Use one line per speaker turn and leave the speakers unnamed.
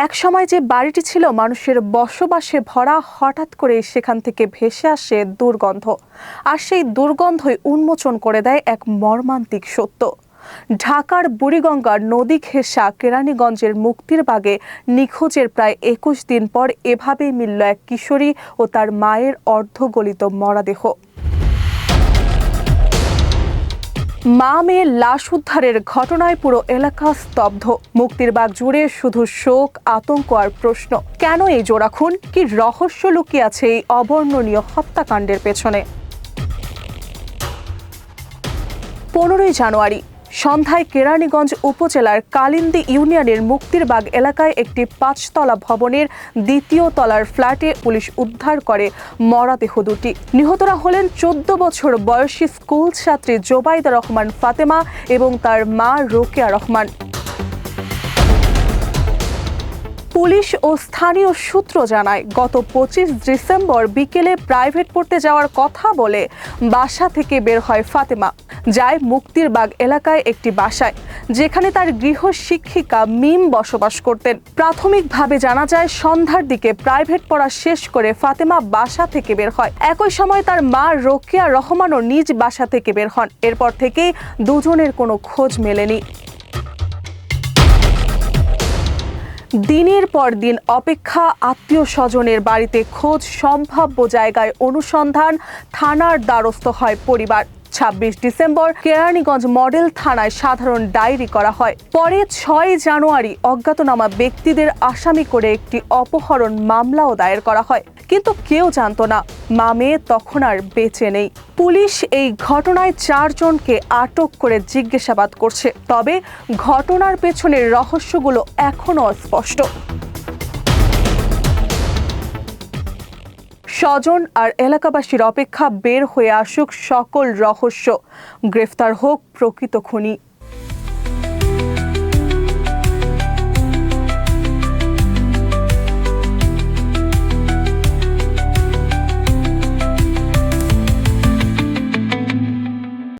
একসময় যে বাড়িটি ছিল মানুষের বসবাসে ভরা, হঠাৎ করে সেখান থেকে ভেসে আসে দুর্গন্ধ। আর সেই দুর্গন্ধই উন্মোচন করে দেয় এক মর্মান্তিক সত্য। ঢাকার বুড়িগঙ্গার নদী ঘেঁষা কেরানীগঞ্জের মুক্তিরবাগে নিখোঁজের প্রায় ২১ দিন পর এভাবেই মিলল এক কিশোরী ও তার মায়ের অর্ধগলিত মরদেহ। মা মেয়ের লাশ উদ্ধারের ঘটনায় পুরো এলাকা স্তব্ধ। মুক্তিরবাগ জুড়ে শুধু শোক, আতঙ্ক আর প্রশ্ন, কেন এই জোড়া খুন? কি রহস্য লুকিয়ে আছে এই অবর্ণনীয় হত্যাকাণ্ডের পেছনে? ১৫ই জানুয়ারি সন্ধ্যায় কেরানীগঞ্জ উপজেলার কালিন্দী ইউনিয়নের মুক্তিরবাগ এলাকায় একটি ৫তলা ভবনের ২য় তলার ফ্ল্যাটে পুলিশ উদ্ধার করে মরদেহ দুটি। নিহতরা হলেন ১৪ বছর বয়সী স্কুল ছাত্রী জোবাইদা রহমান ফাতেমা এবং তার মা রোকেয়া রহমান। পুলিশ ও স্থানীয় সূত্র জানায়, গত ২৫ ডিসেম্বর বিকেলে প্রাইভেট পড়তে যাওয়ার কথা বলে বাসা থেকে বের হয় ফাতেমা। যায় মুক্তিরবাগ এলাকায় একটি বাসায়, যেখানে তার গৃহ শিক্ষিকা মিম বসবাস করতেন। প্রাথমিকভাবে জানা যায়, সন্ধ্যার দিকে প্রাইভেট পড়া শেষ করে ফাতেমা বাসা থেকে বের হয়। একই সময় তার মা রোকেয়া রহমানও নিজ বাসা থেকে বের হন। এরপর থেকেই দুজনের কোনো খোঁজ মেলেনি। দিনের পর দিন অপেক্ষা, আত্মীয় স্বজনের বাড়িতে খোঁজ, সম্ভাব্য জায়গায় অনুসন্ধান, থানার দ্বারস্থ হয় পরিবার। ২৬ ডিসেম্বর কেরানীগঞ্জ মডেল থানায় সাধারণ ডায়েরি করা হয়। পরে ৬ জানুয়ারি অজ্ঞাতনামা ব্যক্তিদের আসামি করে একটি অপহরণ মামলাও দায়ের করা হয়। কিন্তু কেউ জানতো না, মা মেয়ে তখন আর বেঁচে নেই। পুলিশ এই ঘটনায় ৪ জনকে আটক করে জিজ্ঞাসাবাদ করছে। তবে ঘটনার পেছনের রহস্যগুলো এখনো অস্পষ্ট। স্বজন আর এলাকাবাসীর অপেক্ষা বের হয়ে আসুক সকল রহস্য, গ্রেফতার হোক প্রকৃত খুনি।